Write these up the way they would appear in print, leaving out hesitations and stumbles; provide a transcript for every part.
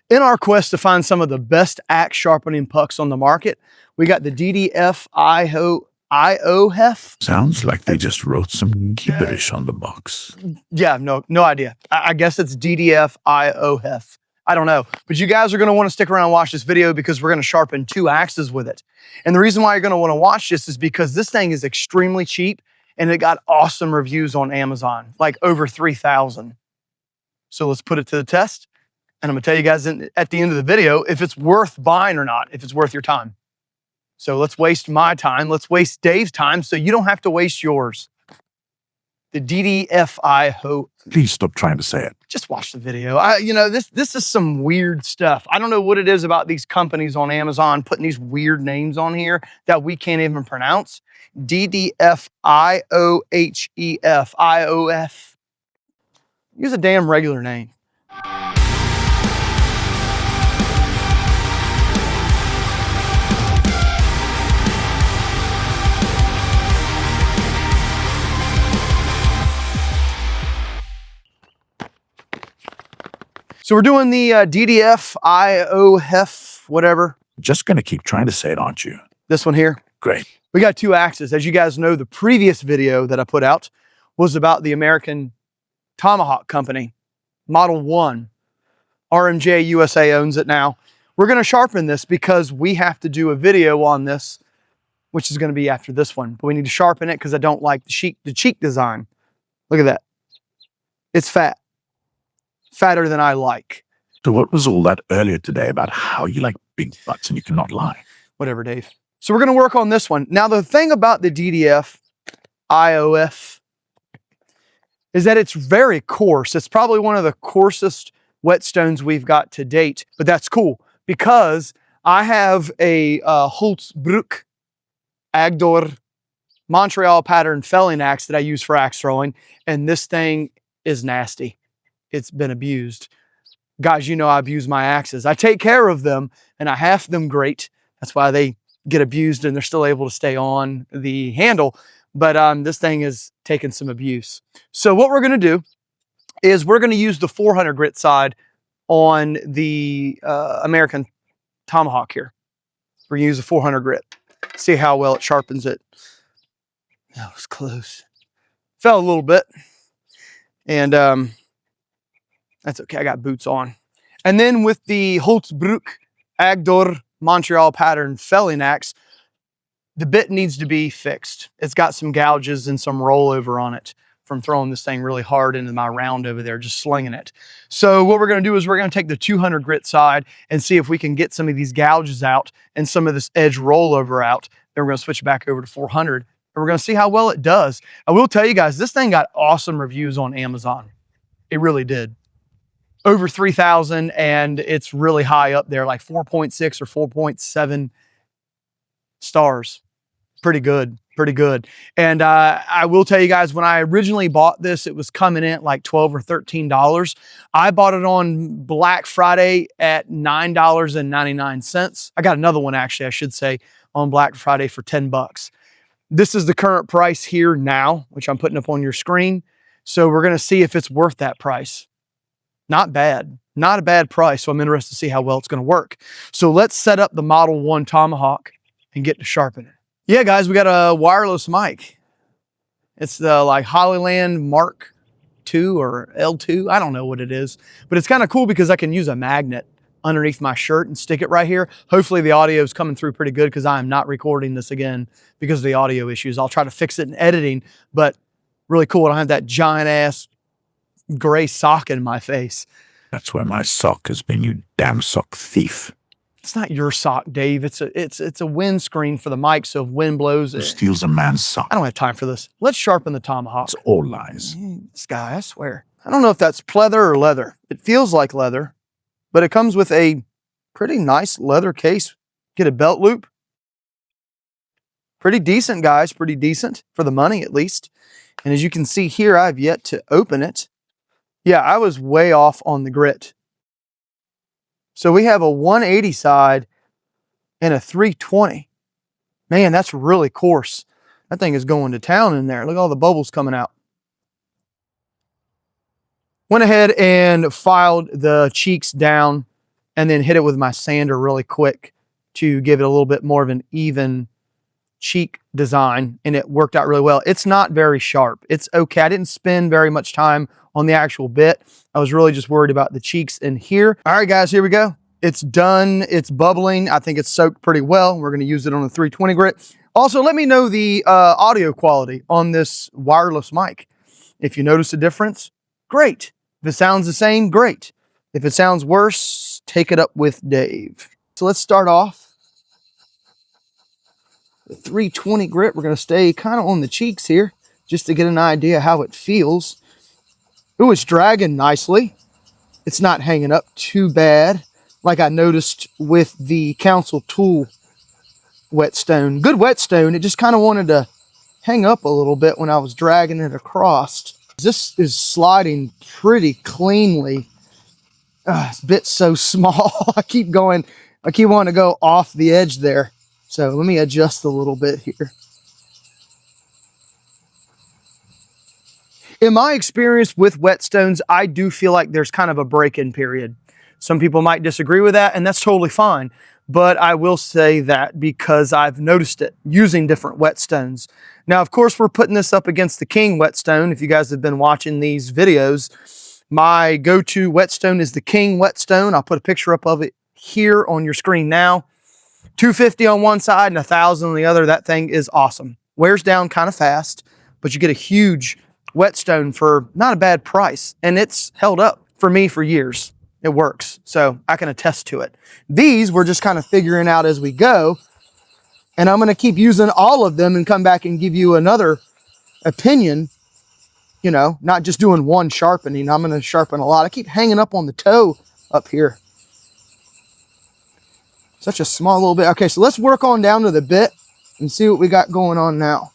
In our quest to find some of the best axe sharpening pucks on the market, we got the DDF Iohef. Sounds like they just wrote some gibberish on the box. Yeah, no idea. I guess it's DDF Iohef. I don't know. But you guys are going to want to stick around and watch this video because we're going to sharpen 2 axes with it. And the reason why you're going to want to watch this is because this thing is extremely cheap and it got awesome reviews on Amazon, like over 3,000. So let's put it to the test. And I'm going to tell you guys at the end of the video if it's worth buying or not, if it's worth your time. So let's waste my time. Let's waste Dave's time so you don't have to waste yours. The DDF Iohef. Please stop trying to say it. Just watch the video. This is some weird stuff. I don't know what it is about these companies on Amazon putting these weird names on here that we can't even pronounce. DDF Iohef. Iohef. Use a damn regular name. So we're doing the DDF Iohef, whatever. Just going to keep trying to say it, aren't you? This one here. Great. We got 2 axes. As you guys know, the previous video that I put out was about the American Tomahawk company, Model One. RMJ USA owns it now. We're going to sharpen this because we have to do a video on this, which is going to be after this one. But we need to sharpen it because I don't like the cheek design. Look at that. It's fat. Fatter than I like. So what was all that earlier today about how you like big butts and you cannot lie? Whatever, Dave. So we're going to work on this one. Now, the thing about the DDF Iohef is that it's very coarse. It's probably one of the coarsest whetstones we've got to date, but that's cool because I have a Holzbruch Agdor Montreal pattern felling axe that I use for axe throwing, and this thing is nasty. It's been abused. Guys, you know I abuse my axes. I take care of them and I half them great. That's why they get abused and they're still able to stay on the handle. But this thing is taking some abuse. So what we're going to do is we're going to use the 400 grit side on the American Tomahawk here. We're going to use the 400 grit. See how well it sharpens it. That was close. Fell a little bit. And that's okay. I got boots on. And then with the Holzbruch Agdor Montreal pattern felling axe, the bit needs to be fixed. It's got some gouges and some rollover on it from throwing this thing really hard into my round over there, just slinging it. So what we're going to do is we're going to take the 200 grit side and see if we can get some of these gouges out and some of this edge rollover out. Then we're going to switch back over to 400 and we're going to see how well it does. I will tell you guys, this thing got awesome reviews on Amazon. It really did. Over 3,000, and it's really high up there, like 4.6 or 4.7 stars. Pretty good, pretty good. And I will tell you guys, when I originally bought this, it was coming in at like $12 or $13. I bought it on Black Friday at $9.99. I got another one, actually, I should say, on Black Friday for 10 bucks. This is the current price here now, which I'm putting up on your screen. So we're going to see if it's worth that price. Not bad. Not a bad price. So I'm interested to see how well it's going to work. So let's set up the Model One Tomahawk and get to sharpen it. Yeah, guys, we got a wireless mic. It's the like Hollyland Mark II or L2. I don't know what it is, but it's kind of cool because I can use a magnet underneath my shirt and stick it right here. Hopefully the audio is coming through pretty good because I am not recording this again because of the audio issues. I'll try to fix it in editing, but really cool. I don't have that giant ass gray sock in my face. That's where my sock has been, you damn sock thief. It's not your sock, Dave. It's a windscreen for the mic, so if wind blows... Who steals a man's sock? I don't have time for this. Let's sharpen the tomahawk. It's all lies. This guy, I swear. I don't know if that's pleather or leather. It feels like leather, but it comes with a pretty nice leather case. Get a belt loop. Pretty decent, guys. Pretty decent for the money, at least. And as you can see here, I've yet to open it. Yeah, I was way off on the grit. So we have a 180 side and a 320. Man, that's really coarse. That thing is going to town in there. Look at all the bubbles coming out. Went ahead and filed the cheeks down and then hit it with my sander really quick to give it a little bit more of an even cheek design, and it worked out really well. It's not very sharp. It's okay. I didn't spend very much time on the actual bit. I was really just worried about the cheeks in here. All right, guys, here we go. It's done. It's bubbling. I think it's soaked pretty well. We're going to use it on the 320 grit. Also, let me know the audio quality on this wireless mic. If you notice a difference, great. If it sounds the same, great. If it sounds worse, take it up with Dave. So let's start off. The 320 grit, we're going to stay kind of on the cheeks here just to get an idea how it feels. Ooh, it's dragging nicely. It's not hanging up too bad like I noticed with the Council Tool whetstone. Good whetstone. It just kind of wanted to hang up a little bit when I was dragging it across. This is sliding pretty cleanly. This bit's so small. I keep wanting to go off the edge there. So let me adjust a little bit here. In my experience with whetstones, I do feel like there's kind of a break-in period. Some people might disagree with that, and that's totally fine. But I will say that because I've noticed it using different whetstones. Now, of course, we're putting this up against the King whetstone. If you guys have been watching these videos, my go-to whetstone is the King whetstone. I'll put a picture up of it here on your screen now. $250 on one side and $1,000 on the other. That thing is awesome. Wears down kind of fast, but you get a huge whetstone for not a bad price. And it's held up for me for years. It works. So I can attest to it. These we're just kind of figuring out as we go. And I'm going to keep using all of them and come back and give you another opinion. You know, not just doing one sharpening. I'm going to sharpen a lot. I keep hanging up on the toe up here. Such a small little bit. Okay, so let's work on down to the bit and see what we got going on now.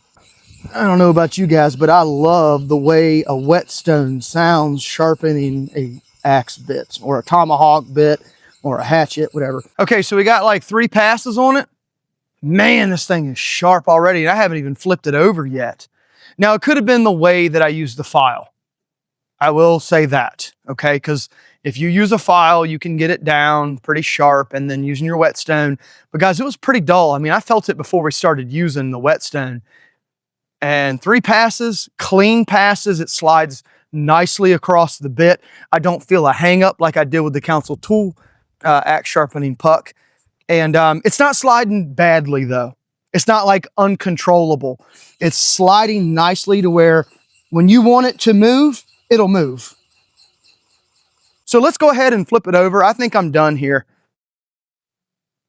I don't know about you guys, but I love the way a whetstone sounds sharpening a axe bit or a tomahawk bit or a hatchet, whatever. Okay, so we got like 3 passes on it. Man, this thing is sharp already, and I haven't even flipped it over yet. Now, it could have been the way that I used the file. I will say that, okay? Because if you use a file, you can get it down pretty sharp and then using your whetstone. But guys, it was pretty dull. I mean, I felt it before we started using the whetstone. And 3 passes, clean passes. It slides nicely across the bit. I don't feel a hang up like I did with the Council Tool axe sharpening puck. And it's not sliding badly though. It's not like uncontrollable. It's sliding nicely to where when you want it to move, it'll move. So let's go ahead and flip it over. I think I'm done here.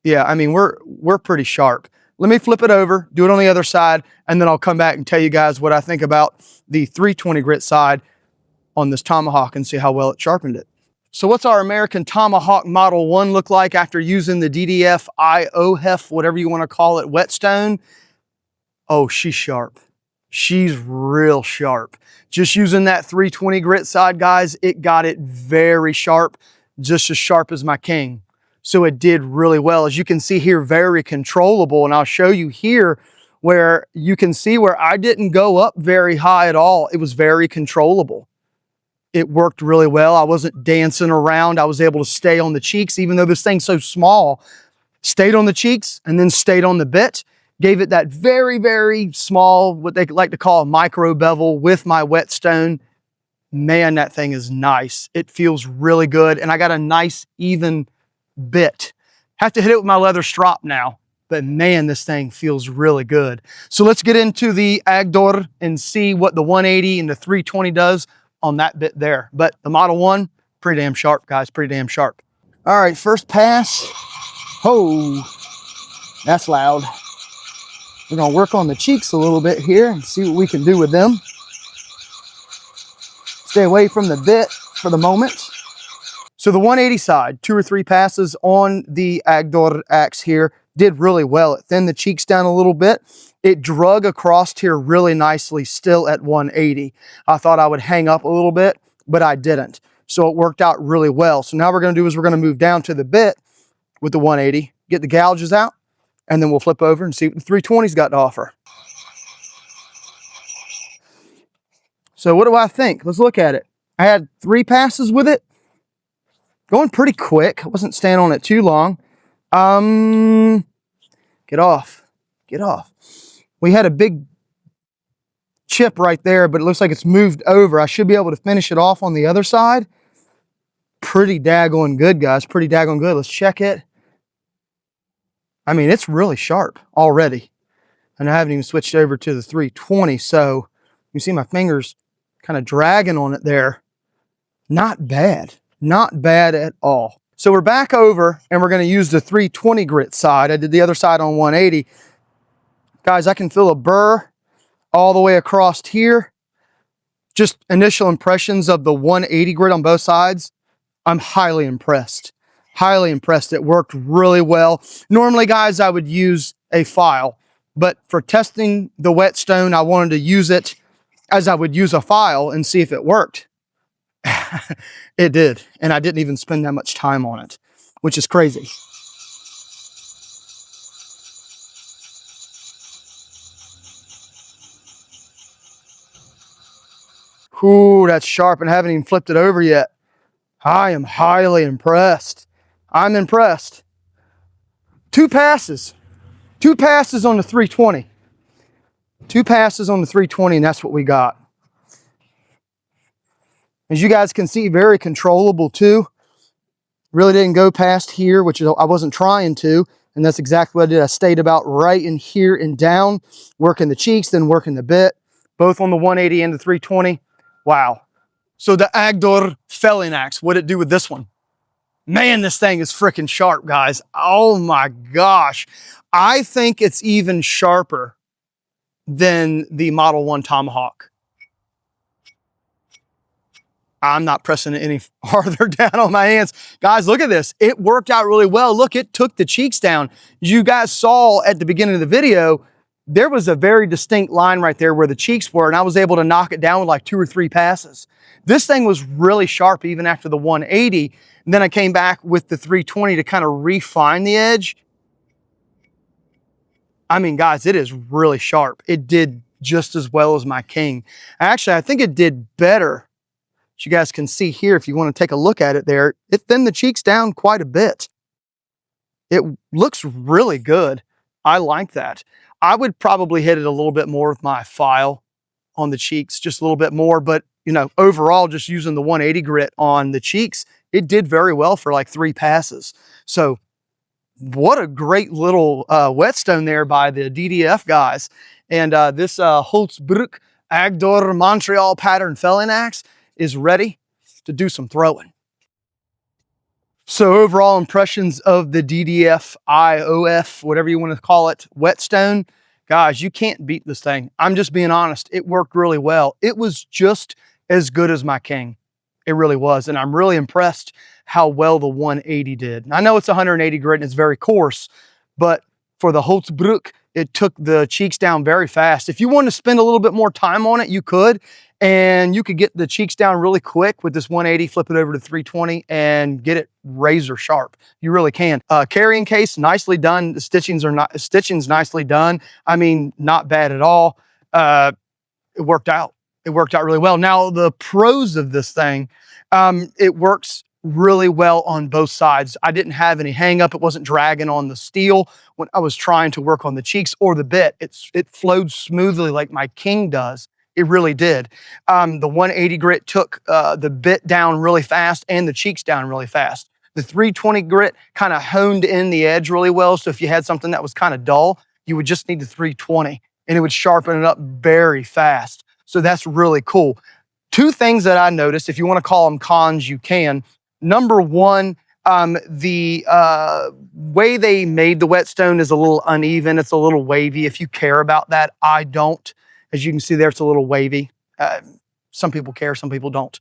Yeah, I mean, we're pretty sharp. Let me flip it over, do it on the other side, and then I'll come back and tell you guys what I think about the 320 grit side on this tomahawk and see how well it sharpened it. So what's our American Tomahawk Model One look like after using the DDF Iohef, whatever you want to call it, whetstone? Oh, she's sharp. She's real sharp. Just using that 320 grit side, guys, it got it very sharp, just as sharp as my King. So it did really well. As you can see here, very controllable. And I'll show you here where you can see where I didn't go up very high at all. It was very controllable. It worked really well. I wasn't dancing around. I was able to stay on the cheeks, even though this thing's so small. Stayed on the cheeks and then stayed on the bit. Gave it that very, very small, what they like to call a micro bevel with my whetstone. Man, that thing is nice. It feels really good. And I got a nice, even bit. Have to hit it with my leather strop now. But man, this thing feels really good. So let's get into the Agdor and see what the 180 and the 320 does on that bit there. But the Model One, pretty damn sharp, guys. Pretty damn sharp. All right, first pass. Oh, that's loud. We're going to work on the cheeks a little bit here and see what we can do with them. Stay away from the bit for the moment. So the 180 side, 2 or 3 passes on the Agdor axe here, did really well. It thinned the cheeks down a little bit. It drug across here really nicely still at 180. I thought I would hang up a little bit, but I didn't. So it worked out really well. So now what we're going to do is we're going to move down to the bit with the 180, get the gouges out, and then we'll flip over and see what the 320's got to offer. So what do I think? Let's look at it. I had 3 passes with it. Going pretty quick. I wasn't staying on it too long. Get off. Get off. We had a big chip right there, but it looks like it's moved over. I should be able to finish it off on the other side. Pretty daggone good, guys. Pretty daggone good. Let's check it. I mean, it's really sharp already. And I haven't even switched over to the 320, so you see my fingers kind of dragging on it there. Not bad. Not bad at all. So we're back over and we're going to use the 320 grit side. I did the other side on 180. Guys, I can feel a burr all the way across here. Just initial impressions of the 180 grit on both sides. I'm highly impressed. Highly impressed. It worked really well. Normally, guys, I would use a file, but for testing the whetstone, I wanted to use it as I would use a file and see if it worked. It did, and I didn't even spend that much time on it, which is crazy. Ooh, that's sharp, and I haven't even flipped it over yet. I am highly impressed. I'm impressed. 2 passes. 2 passes on the 320. 2 passes on the 320, and that's what we got. As you guys can see, very controllable too. Really didn't go past here, which I wasn't trying to, and that's exactly what I did. I stayed about right in here and down, working the cheeks, then working the bit, both on the 180 and the 320. Wow. So the Agdor felling axe, what'd it do with this one? Man, this thing is freaking sharp, guys. Oh my gosh. I think it's even sharper than the Model One tomahawk. I'm not pressing it any farther down on my hands. Guys, look at this. It worked out really well. Look, it took the cheeks down. You guys saw at the beginning of the video, there was a very distinct line right there where the cheeks were, and I was able to knock it down with like 2 or 3 passes. This thing was really sharp even after the 180. And then I came back with the 320 to kind of refine the edge. I mean, guys, it is really sharp. It did just as well as my King. Actually, I think it did better. As you guys can see here, if you want to take a look at it there, it thinned the cheeks down quite a bit. It looks really good. I like that. I would probably hit it a little bit more with my file on the cheeks, just a little bit more, but you know, overall, just using the 180 grit on the cheeks, it did very well for like 3 passes. So what a great little whetstone there by the DDF guys. And this Holzbrück Agdor Montreal pattern felling axe is ready to do some throwing. So overall impressions of the DDF Iohef, whatever you want to call it, whetstone. Guys, you can't beat this thing. I'm just being honest. It worked really well. It was just as good as my King. It really was. And I'm really impressed how well the 180 did. I know it's 180 grit and it's very coarse, but for the Holzbrück, it took the cheeks down very fast. If you want to spend a little bit more time on it, you could. And you could get the cheeks down really quick with this 180, flip it over to 320 and get it razor sharp. You really can. Carrying case, nicely done. The stitching's nicely done. I mean, not bad at all. It worked out. It worked out really well. Now, the pros of this thing, it works really well on both sides. I didn't have any hang up. It wasn't dragging on the steel when I was trying to work on the cheeks or the bit. It flowed smoothly like my King does. It really did. The 180 grit took the bit down really fast and the cheeks down really fast. The 320 grit kind of honed in the edge really well. So if you had something that was kind of dull, you would just need the 320 and it would sharpen it up very fast. So that's really cool. 2 things that I noticed, if you want to call them cons, you can. Number 1, the way they made the whetstone is a little uneven. It's a little wavy. If you care about that, I don't. As you can see there, it's a little wavy. Some people care, some people don't.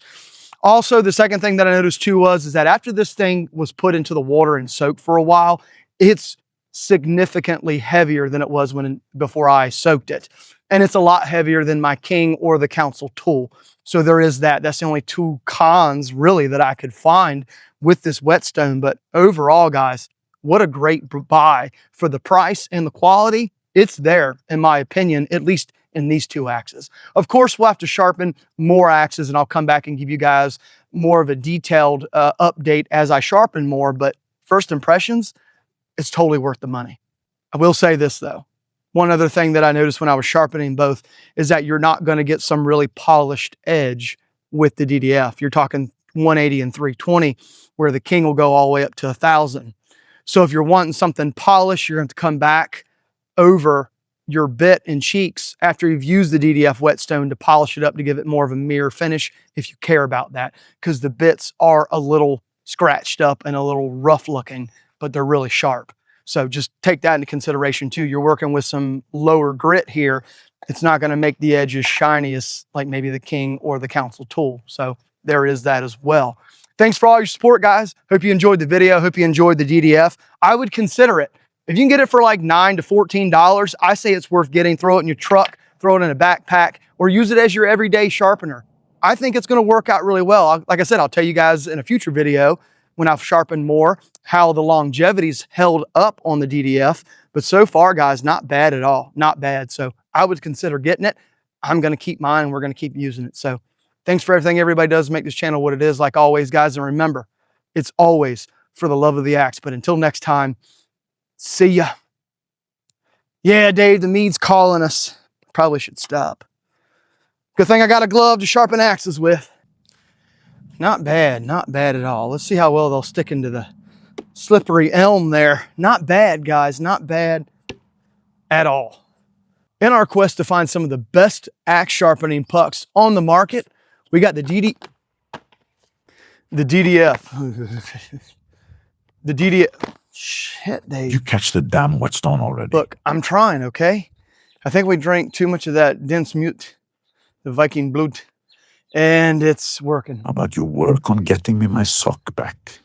Also, the second thing that I noticed too is that after this thing was put into the water and soaked for a while, it's significantly heavier than it was before I soaked it. And it's a lot heavier than my King or the Council tool. So there is that. That's the only 2 cons really that I could find with this whetstone. But overall, guys, what a great buy for the price and the quality. It's there, in my opinion, at least in these 2 axes. Of course, we'll have to sharpen more axes, and I'll come back and give you guys more of a detailed update as I sharpen more, but first impressions, it's totally worth the money. I will say this though. One other thing that I noticed when I was sharpening both is that you're not going to get some really polished edge with the DDF. You're talking 180 and 320, where the King will go all the way up to 1,000. So if you're wanting something polished, you're going to come back over your bit and cheeks after you've used the DDF whetstone to polish it up to give it more of a mirror finish if you care about that, because the bits are a little scratched up and a little rough looking, but they're really sharp. So just take that into consideration too. You're working with some lower grit here. It's not going to make the edges shiny as like maybe the King or the Council tool. So there is that as well. Thanks for all your support, guys. Hope you enjoyed the video. Hope you enjoyed the DDF. I would consider it. If you can get it for like $9 to $14, I say it's worth getting. Throw it in your truck, throw it in a backpack, or use it as your everyday sharpener. I think it's going to work out really well. Like I said, I'll tell you guys in a future video when I've sharpened more how the longevity's held up on the DDF. But so far, guys, not bad at all. Not bad. So I would consider getting it. I'm going to keep mine and we're going to keep using it. So thanks for everything everybody does to make this channel what it is, like always, guys. And remember, it's always for the love of the axe. But until next time, see ya. Yeah, Dave, the mead's calling us. Probably should stop. Good thing I got a glove to sharpen axes with. Not bad at all. Let's see how well they'll stick into the slippery elm there. Not bad, guys, not bad at all. In our quest to find some of the best axe sharpening pucks on the market, we got the DDF. The DDF. Shit, Dave. You catch the damn whetstone already. Look, I'm trying, okay? I think we drank too much of that dense mute, the Viking blood, and it's working. How about you work on getting me my sock back?